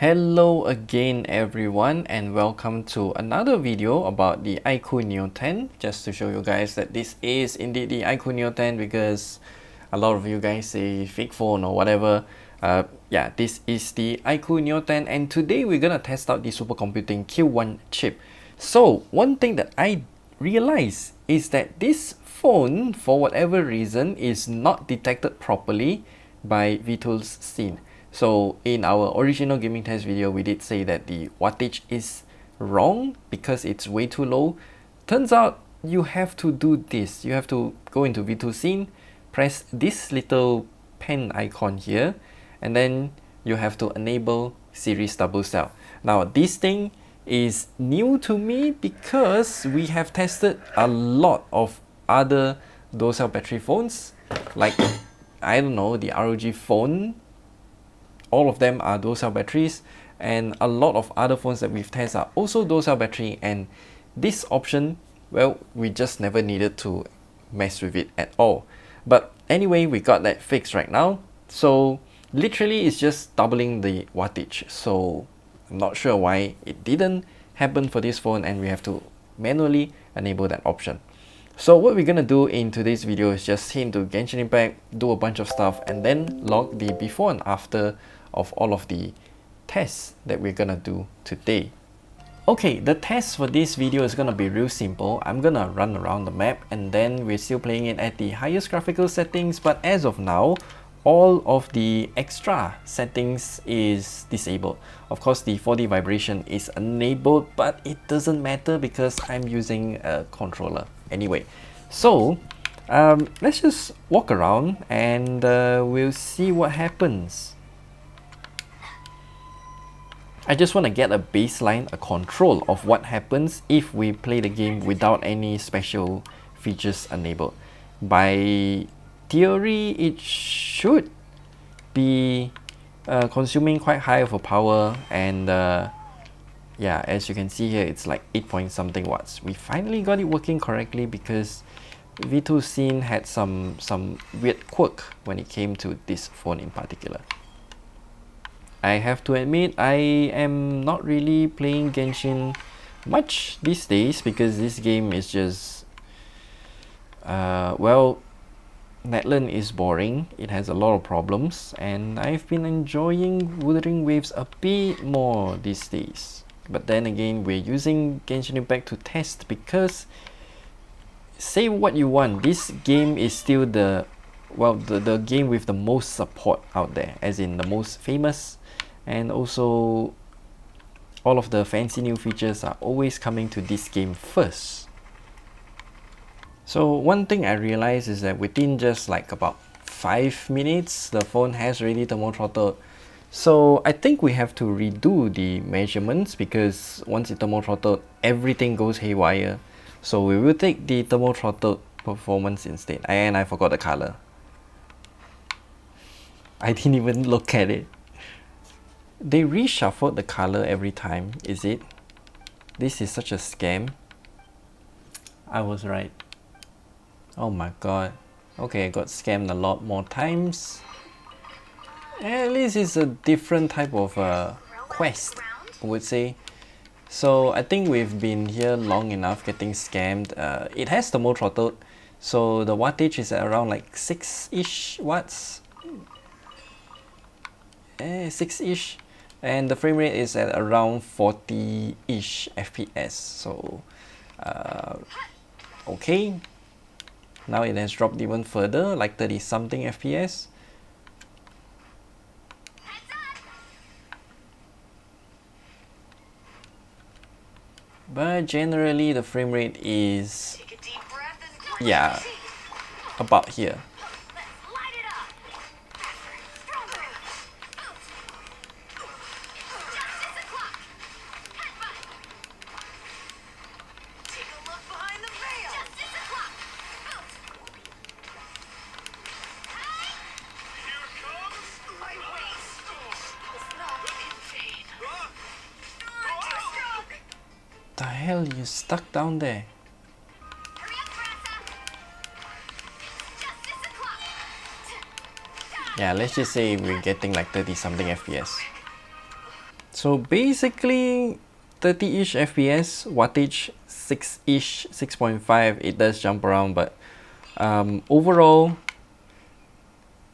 Hello again everyone, and welcome to another video about the iQOO Neo 10. Just to show you guys that this is indeed the iQOO Neo 10 because a lot of you guys say fake phone or whatever. Yeah, this is the iQOO Neo 10, and today we're gonna test out the Supercomputing Q1 chip. So one thing that I realized is that this phone, for whatever reason, is not detected properly by Vitul's scene. So in our original gaming test video, we did say that the wattage is wrong because it's way too low. Turns out you have to do this. You have to go into V2 scene, press this little pen icon here, and then you have to enable series double cell. Now this thing is new to me because we have tested a lot of other dual cell battery phones, like I don't know, the ROG phone. All of them are dual cell batteries, and a lot of other phones that we've tested are also dual cell battery, and this option, well, we just never needed to mess with it at all. But anyway, we got that fixed right now. So literally it's just doubling the wattage. So I'm not sure why it didn't happen for this phone, and we have to manually enable that option. So what we're gonna do in today's video is just hit into Genshin Impact, do a bunch of stuff, and then log the before and after of all of the tests that we're gonna do today. Okay, the test for this video is gonna be real simple. I'm gonna run around the map, and then we're still playing it at the highest graphical settings, but as of now, all of the extra settings is disabled. Of course, the 4D vibration is enabled, but it doesn't matter because I'm using a controller anyway. So let's just walk around and we'll see what happens. I just want to get a baseline, a control of what happens if we play the game without any special features enabled. By theory, it should be consuming quite high of a power, and yeah, as you can see here, it's like 8 point something watts. We finally got it working correctly because V2 scene had some weird quirk when it came to this phone in particular. I have to admit, I am not really playing Genshin much these days because this game is just well, Netland is boring, it has a lot of problems, and I've been enjoying Wuthering Waves a bit more these days. But then again, we're using Genshin Impact to test because, say what you want, this game is still the game with the most support out there, as in the most famous, and also all of the fancy new features are always coming to this game first. So one thing I realized is that within just like about 5 minutes, the phone has already thermal throttled. So I think we have to redo the measurements because once it thermal throttled, everything goes haywire. So we will take the thermal throttled performance instead. And I forgot the color. I didn't even look at it. They reshuffled the color every time, is it? This is such a scam. I was right. Oh my god. Okay, I got scammed a lot more times. At least it's a different type of quest, I would say. So I think we've been here long enough getting scammed. It has thermal throttled, so the wattage is at around like 6-ish watts. 6-ish. And the frame rate is at around 40-ish FPS. So okay. Now it has dropped even further, like 30 something FPS. But generally the frame rate is, yeah, about here. The hell, you stuck down there? Yeah, let's just say we're getting like 30 something FPS. So basically 30-ish FPS, wattage 6-ish, 6.5, it does jump around, but overall,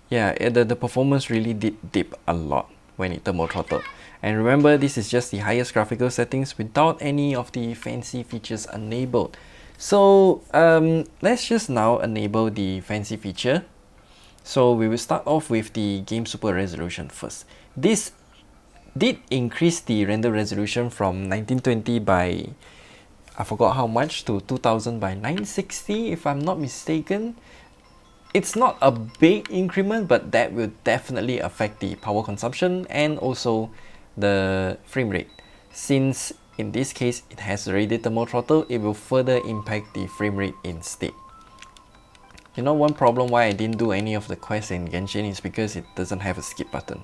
yeah, the performance really did dip a lot when it thermal throttled. And remember, this is just the highest graphical settings without any of the fancy features enabled. So let's just now enable the fancy feature. So we will start off with the game super resolution first. This did increase the render resolution from 1920 by, I forgot how much, to 2000 by 960 if I'm not mistaken. It's not a big increment, but that will definitely affect the power consumption and also the frame rate. Since in this case it has already thermal throttle, it will further impact the frame rate instead. You know, one problem why I didn't do any of the quests in Genshin is because it doesn't have a skip button.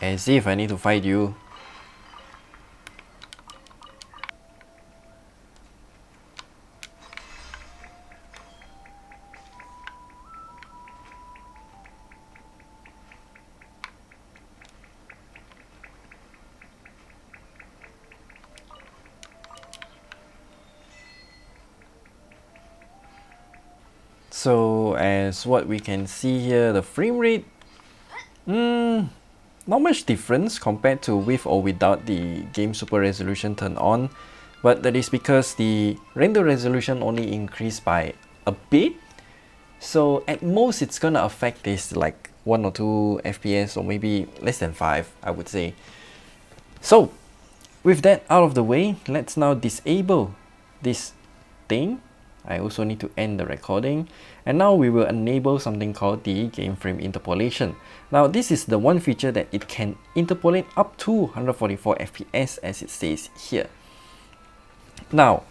As if I need to fight you. So as what we can see here, the frame rate, not much difference compared to with or without the game super resolution turned on, but that is because the render resolution only increased by a bit. So at most it's gonna affect this like 1 or 2 FPS or maybe less than 5, I would say. So with that out of the way, let's now disable this thing. I also need to end the recording, and now we will enable something called the game frame interpolation. Now this is the one feature that it can interpolate up to 144 FPS as it says here. Now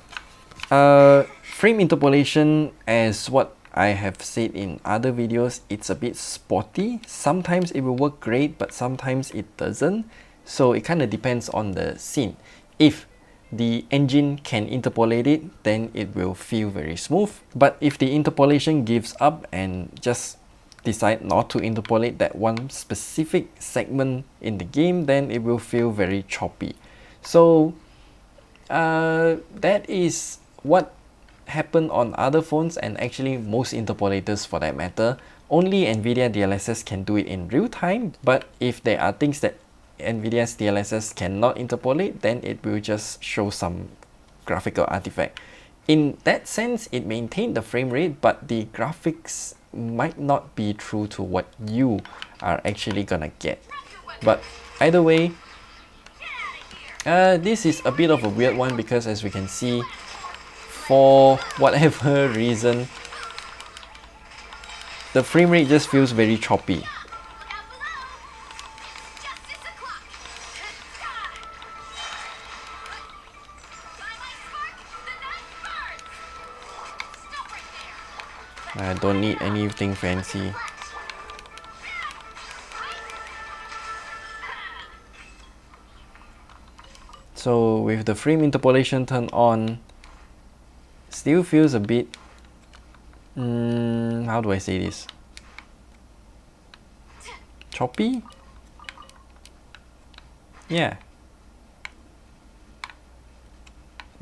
frame interpolation, as what I have said in other videos, it's a bit spotty. Sometimes it will work great, but sometimes it doesn't. So it kind of depends on the scene. If the engine can interpolate it, then it will feel very smooth. But if the interpolation gives up and just decide not to interpolate that one specific segment in the game, then it will feel very choppy. So that is what happened on other phones, and actually most interpolators for that matter. Only NVIDIA DLSS can do it in real time, but if there are things that NVIDIA's DLSS cannot interpolate, then it will just show some graphical artifact. In that sense, it maintained the frame rate, but the graphics might not be true to what you are actually gonna get. But either way, this is a bit of a weird one because as we can see, for whatever reason, the frame rate just feels very choppy. I don't need anything fancy. So with the frame interpolation turned on, still feels a bit, how do I say this? Choppy? Yeah.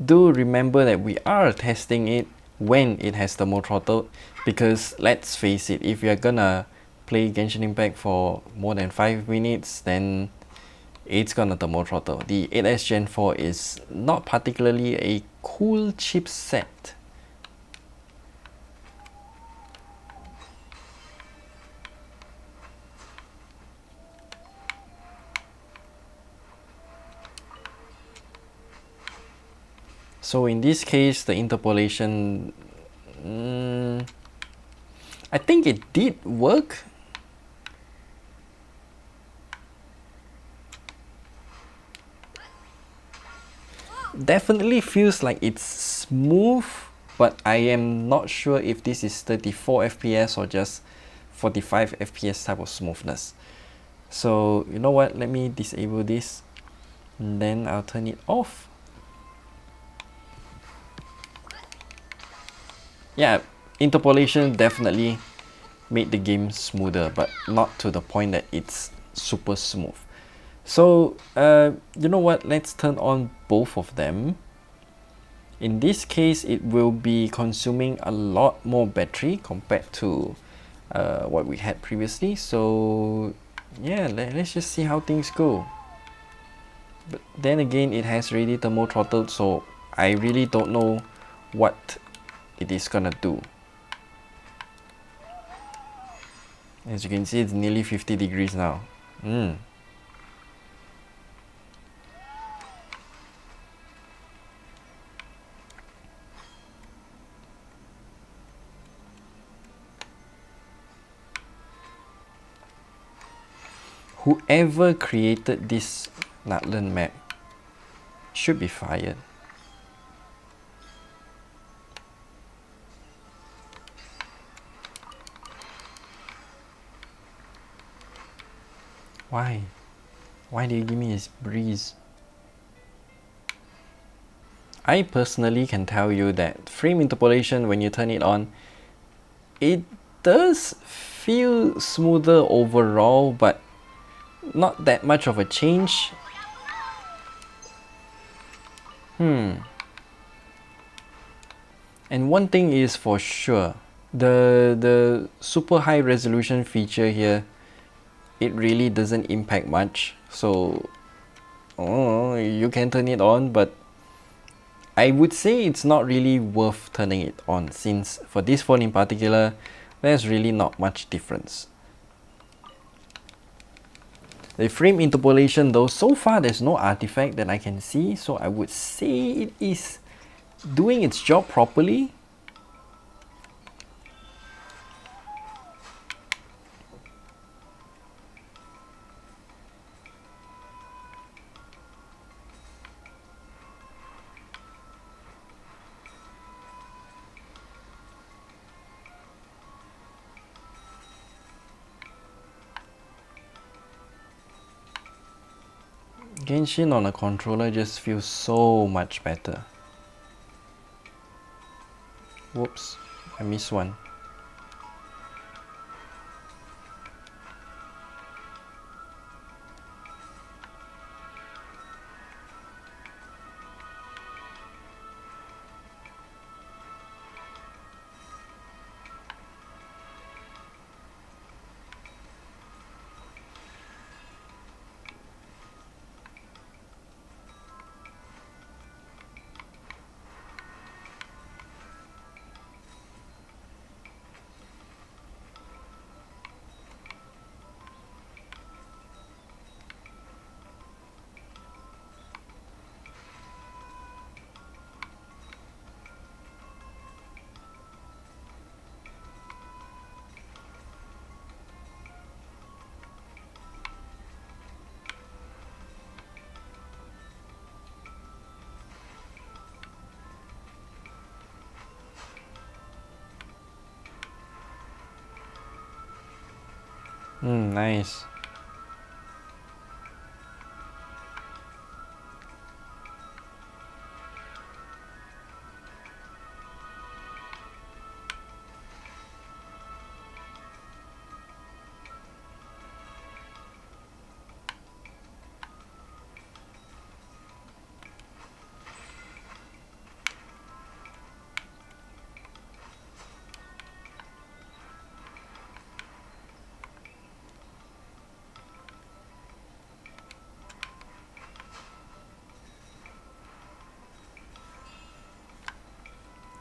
Do remember that we are testing it when it has thermal throttle, because let's face it, if you're gonna play Genshin Impact for more than 5 minutes, then it's gonna thermal throttle. The 8S Gen 4 is not particularly a cool chipset. So in this case, the interpolation, I think it did work. Definitely feels like it's smooth, but I am not sure if this is 34 FPS or just 45 FPS type of smoothness. So you know what, let me disable this and then I'll turn it off. Yeah, interpolation definitely made the game smoother, but not to the point that it's super smooth. So you know what, let's turn on both of them. In this case, it will be consuming a lot more battery compared to what we had previously. So yeah, let's just see how things go. But then again, it has already thermo throttled, so I really don't know what it is gonna do. As you can see, it's nearly 50 degrees now. Whoever created this Natlan map should be fired. Why? Why did you give me this breeze? I personally can tell you that frame interpolation, when you turn it on, it does feel smoother overall, but not that much of a change. And one thing is for sure, the super high resolution feature here, it really doesn't impact much. So you can turn it on, but I would say it's not really worth turning it on, since for this phone in particular, there's really not much difference. The frame interpolation though, so far there's no artifact that I can see, so I would say it is doing its job properly. Genshin on a controller just feels so much better. Whoops, I missed one. Nice.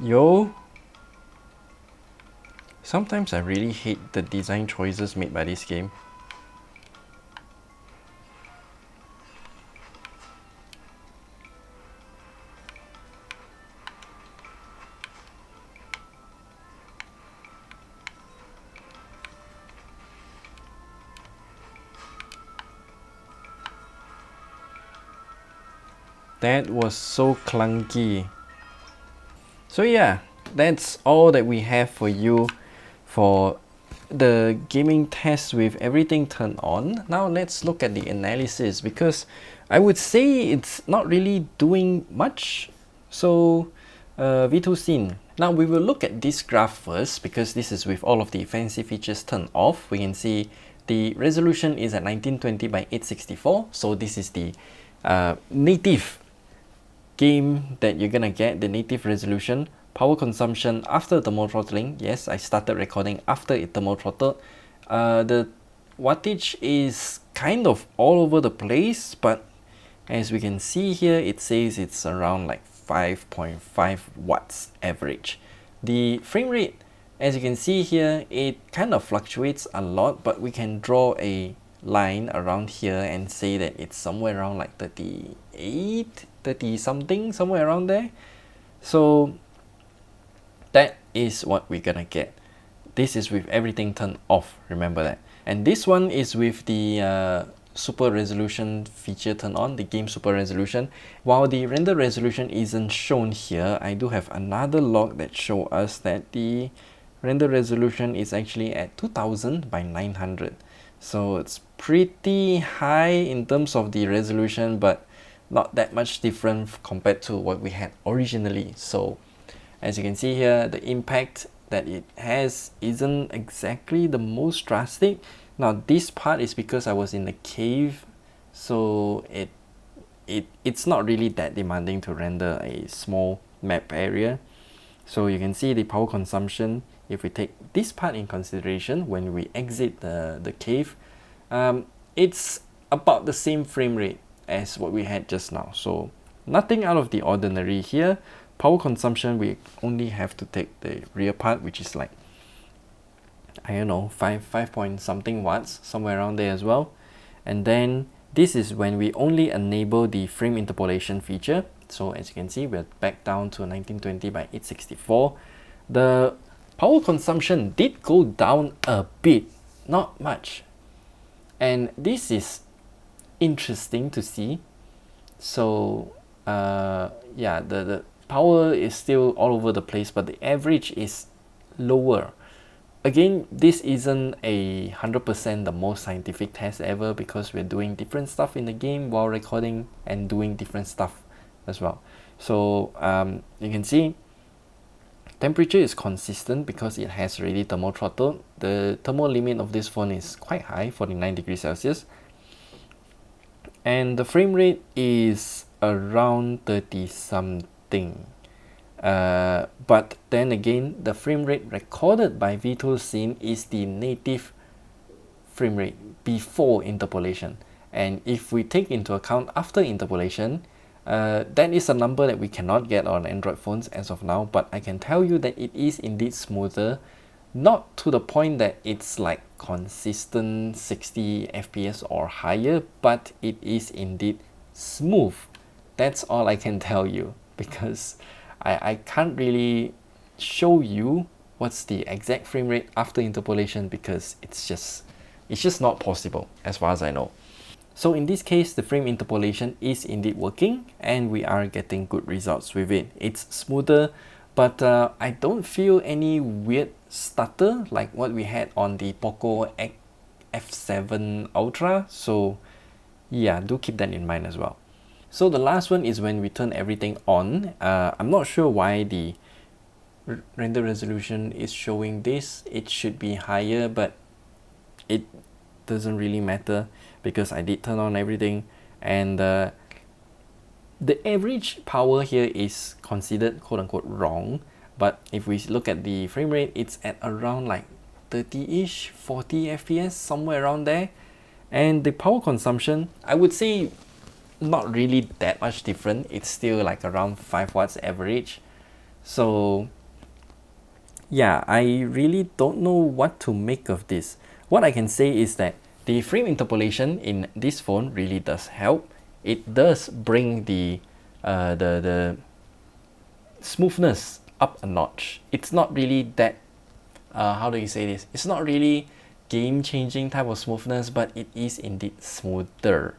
Yo! Sometimes I really hate the design choices made by this game. That was so clunky. So yeah, that's all that we have for you for the gaming test with everything turned on. Now let's look at the analysis, because I would say it's not really doing much. So V2 scene. Now we will look at this graph first, because this is with all of the fancy features turned off. We can see the resolution is at 1920 by 864. So this is the native game that you're gonna get, the native resolution. Power consumption after thermal throttling. Yes, I started recording after it thermal throttled. The wattage is kind of all over the place, but as we can see here, it says it's around like 5.5 watts average. The frame rate, as you can see here, it kind of fluctuates a lot, but we can draw a line around here and say that it's somewhere around like 38, 30 something, somewhere around there. So that is what we're gonna get. This is with everything turned off, remember that. And this one is with the super resolution feature turned on, the game super resolution. While the render resolution isn't shown here, I do have another log that shows us that the render resolution is actually at 2000 by 900. So it's pretty high in terms of the resolution, but not that much different compared to what we had originally. So as you can see here, the impact that it has isn't exactly the most drastic. Now this part is because I was in the cave, so it's not really that demanding to render a small map area. So you can see the power consumption, if we take this part in consideration when we exit the cave, it's about the same frame rate as what we had just now. So nothing out of the ordinary here. Power consumption, we only have to take the rear part, which is like, I don't know, 5 point something watts, somewhere around there as well. And then this is when we only enable the frame interpolation feature. So as you can see, we're back down to 1920 by 864. The power consumption did go down a bit, not much. And this is interesting to see. So yeah, the power is still all over the place, but the average is lower. Again, this isn't 100% the most scientific test ever, because we're doing different stuff in the game while recording and doing different stuff as well. So you can see temperature is consistent because it has already thermal throttled. The thermal limit of this phone is quite high, 49 degrees Celsius. And the frame rate is around 30 something. But then again, the frame rate recorded by V2 Scene is the native frame rate before interpolation. And if we take into account after interpolation, that is a number that we cannot get on Android phones as of now, but I can tell you that it is indeed smoother. Not to the point that it's like consistent 60 FPS or higher, but it is indeed smooth. That's all I can tell you, because I can't really show you what's the exact frame rate after interpolation, because it's just not possible as far as I know. So in this case, the frame interpolation is indeed working and we are getting good results with it. It's smoother, but I don't feel any weird stutter like what we had on the Poco F7 Ultra. So yeah, do keep that in mind as well. So the last one is when we turn everything on. I'm not sure why the render resolution is showing this. It should be higher, but it doesn't really matter because I did turn on everything. And the average power here is considered quote-unquote wrong. But if we look at the frame rate, it's at around like 30-ish, 40 FPS, somewhere around there. And the power consumption, I would say not really that much different. It's still like around 5 watts average. So yeah, I really don't know what to make of this. What I can say is that the frame interpolation in this phone really does help. It does bring the smoothness up a notch. It's not really that how do you say this? It's not really game-changing type of smoothness, but it is indeed smoother.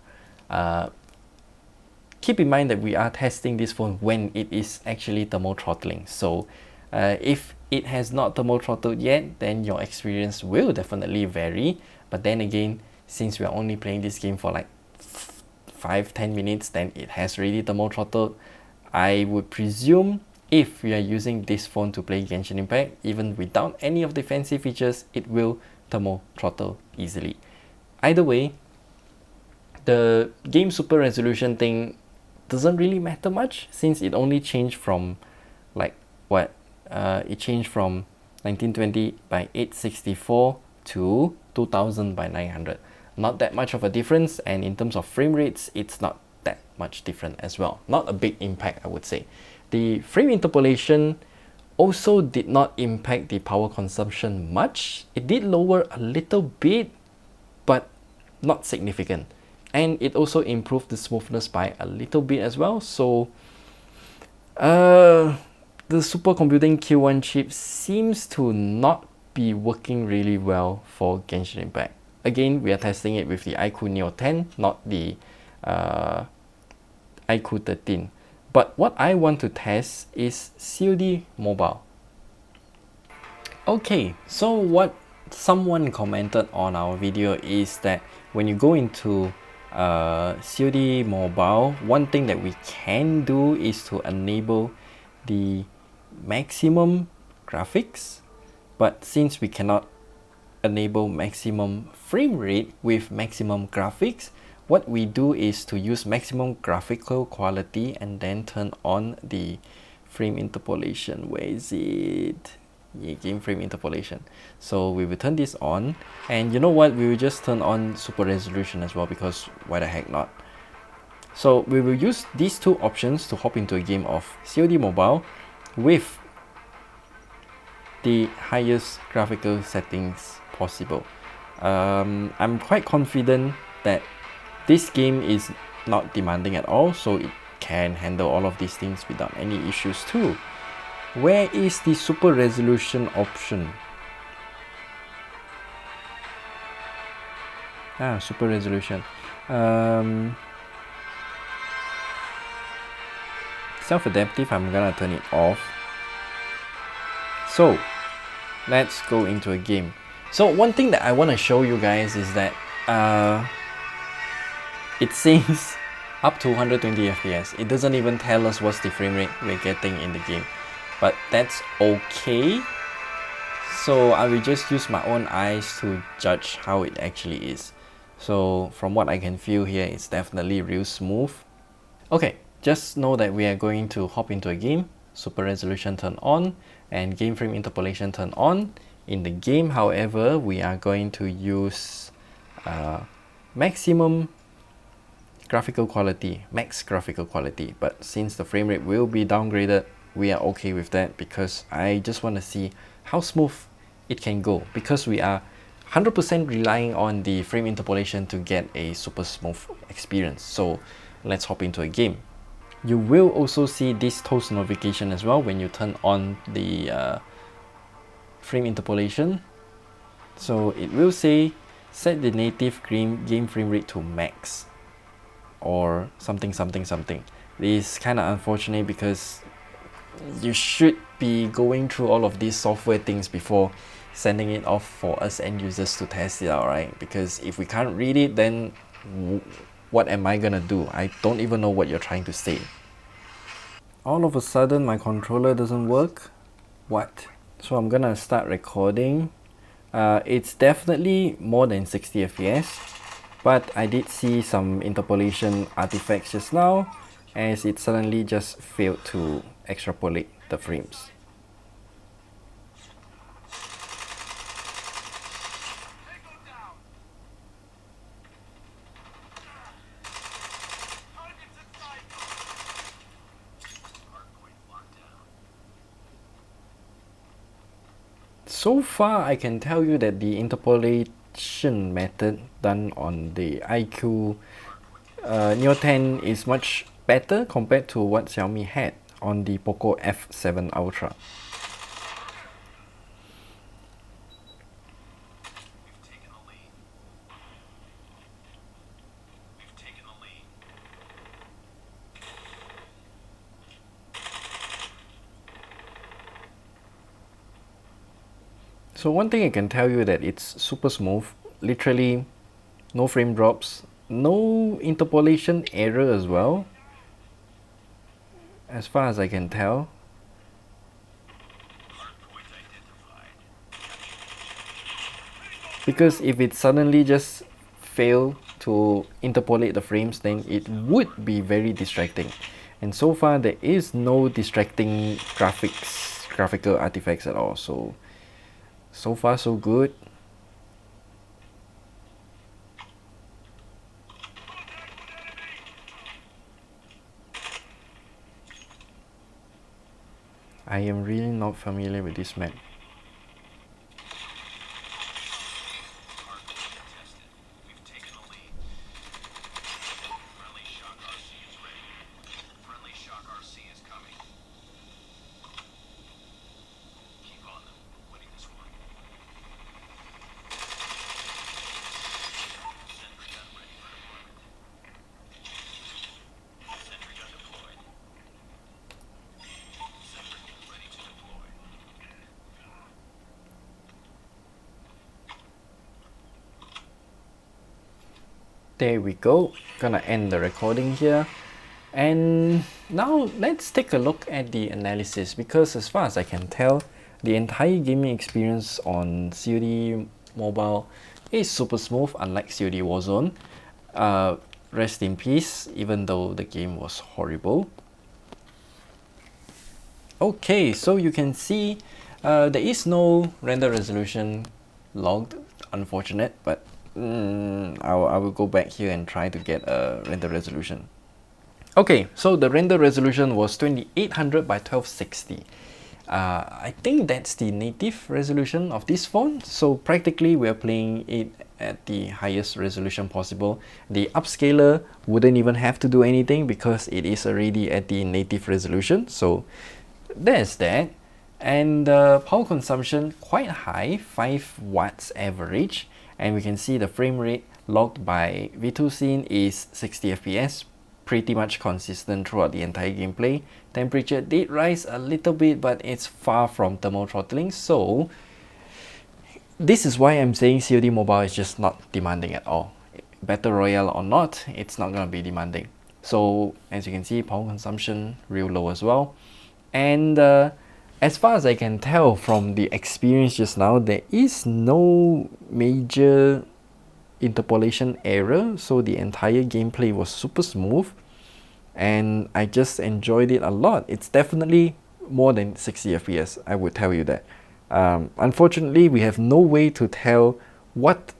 Keep in mind that we are testing this phone when it is actually thermal throttling. So If it has not thermal throttled yet, then your experience will definitely vary. But then again, since we are only playing this game for like 5-10 minutes, then it has already thermal throttled. I would presume if we are using this phone to play Genshin Impact, even without any of the fancy features, it will thermal throttle easily. Either way, the game super resolution thing doesn't really matter much, since it only changed from like what it changed from 1920 by 864 to 2000 by 900. Not that much of a difference, and in terms of frame rates, it's not that much different as well. Not a big impact, I would say. The frame interpolation also did not impact the power consumption much. It did lower a little bit, but not significant. And it also improved the smoothness by a little bit as well. So the Supercomputing Q1 chip seems to not be working really well for Genshin Impact. Again, we are testing it with the iQOO Neo 10, not the iQOO 13. But what I want to test is COD Mobile. Okay, so what someone commented on our video is that when you go into COD Mobile, one thing that we can do is to enable the maximum graphics, but since we cannot enable maximum frame rate with maximum graphics, what we do is to use maximum graphical quality and then turn on the frame interpolation. Where is it? Yeah, game frame interpolation. So we will turn this on, and you know what, we will just turn on super resolution as well, because why the heck not. So we will use these two options to hop into a game of COD Mobile with the highest graphical settings possible. I'm quite confident that this game is not demanding at all, so it can handle all of these things without any issues too. Where is the super resolution option? Super resolution. Self-adaptive, I'm gonna turn it off. So let's go into a game. So one thing that I want to show you guys is that it says up to 120 FPS. It doesn't even tell us what's the frame rate we're getting in the game, but that's okay. So I will just use my own eyes to judge how it actually is. So from what I can feel here, it's definitely real smooth. Okay, just know that we are going to hop into a game. Super resolution turn on and game frame interpolation turn on. In the game, however, we are going to use maximum graphical quality, max graphical quality. But since the frame rate will be downgraded, we are okay with that, because I just want to see how smooth it can go, because we are 100% relying on the frame interpolation to get a super smooth experience. So let's hop into a game. You will also see this toast notification as well when you turn on the frame interpolation. So it will say set the native game frame rate to max, or something something something. This is kind of unfortunate, because you should be going through all of these software things before sending it off for us end users to test it out, right? Because if we can't read it, then what am I gonna do? I don't even know what you're trying to say. All of a sudden my controller doesn't work. What? So I'm gonna start recording. It's definitely more than 60 FPS, but I did see some interpolation artifacts just now, as it suddenly just failed to extrapolate the frames. So far, I can tell you that the interpolation method done on the iQOO Neo 10 is much better compared to what Xiaomi had on the Poco F7 Ultra. So one thing I can tell you that it's super smooth, literally no frame drops, no interpolation error as well, as far as I can tell. Because if it suddenly just fail to interpolate the frames, then it would be very distracting. And so far there is no distracting graphical artifacts at all. So far so good. I am really not familiar with this map. There we go, gonna end the recording here. And now let's take a look at the analysis, because as far as I can tell, the entire gaming experience on COD Mobile is super smooth, unlike COD Warzone. Rest in peace, even though the game was horrible. Okay, so you can see there is no render resolution logged, unfortunate, but I will go back here and try to get a render resolution. Okay, so the render resolution was 2800 by 1260. I think that's the native resolution of this phone, so practically we're playing it at the highest resolution possible. The upscaler wouldn't even have to do anything because it is already at the native resolution, so there's that. And power consumption quite high, 5 watts average, and we can see the frame rate logged by V2 Scene is 60 FPS, pretty much consistent throughout the entire gameplay. Temperature did rise a little bit, but it's far from thermal throttling, so this is why I'm saying COD Mobile is just not demanding at all. Battle Royale or not, it's not gonna be demanding. So as you can see, power consumption real low as well. And as far as I can tell from the experience just now, there is no major interpolation error, so the entire gameplay was super smooth and I just enjoyed it a lot. It's definitely more than 60 FPS, I would tell you that. Unfortunately, we have no way to tell what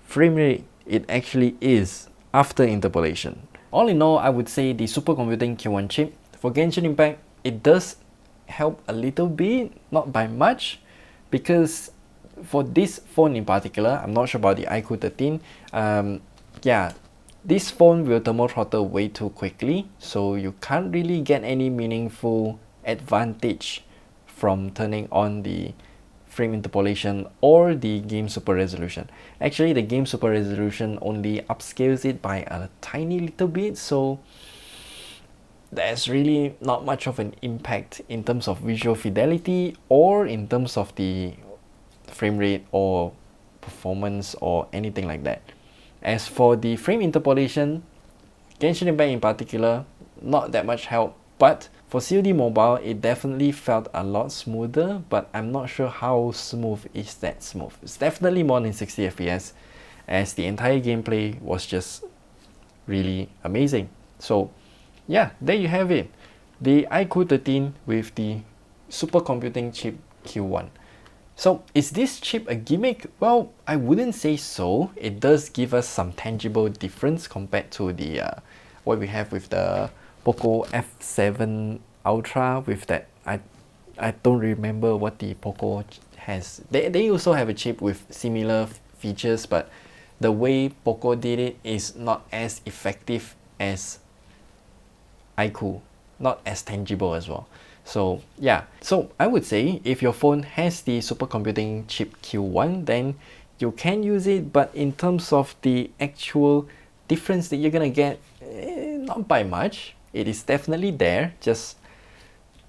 frame rate it actually is after interpolation. All in all, I would say the Supercomputing Q1 chip for Genshin Impact, it does help a little bit, not by much, because for this phone in particular, I'm not sure about the iQOO 13, yeah, this phone will thermal throttle way too quickly, so you can't really get any meaningful advantage from turning on the frame interpolation or the game super resolution. Actually, the game super resolution only upscales it by a tiny little bit, so there's really not much of an impact in terms of visual fidelity or in terms of the frame rate or performance or anything like that. As for the frame interpolation, Genshin Impact in particular, not that much help, but for COD Mobile, it definitely felt a lot smoother, but I'm not sure how smooth is that smooth. It's definitely more than 60 FPS, as the entire gameplay was just really amazing. So yeah, there you have it. The iQOO 13 with the Supercomputing Chip Q1. So is this chip a gimmick? Well, I wouldn't say so. It does give us some tangible difference compared to the what we have with the Poco F7 Ultra with that. I don't remember what the Poco has. They also have a chip with similar features, but the way Poco did it is not as effective as iQOO, not as tangible as well. So yeah, so I would say if your phone has the Supercomputing Chip Q1, then you can use it, but in terms of the actual difference that you're gonna get, not by much. It is definitely there, just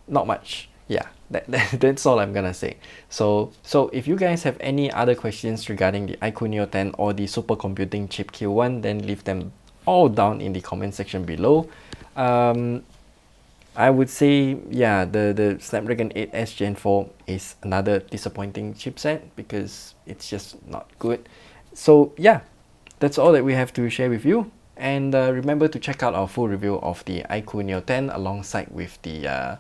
not much. Yeah. That's all I'm gonna say. So if you guys have any other questions regarding the iQOO Neo 10 or the Supercomputing Chip Q1, then leave them all down in the comment section below. I would say, yeah, the Snapdragon 8S Gen 4 is another disappointing chipset because it's just not good. So yeah, that's all that we have to share with you. And remember to check out our full review of the iQOO Neo 10 alongside with the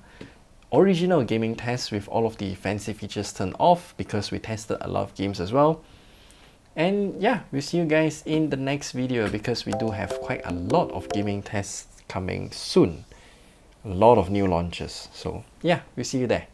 original gaming test with all of the fancy features turned off, because we tested a lot of games as well. And yeah, we'll see you guys in the next video, because we do have quite a lot of gaming tests coming soon. A lot of new launches. So yeah, we'll see you there.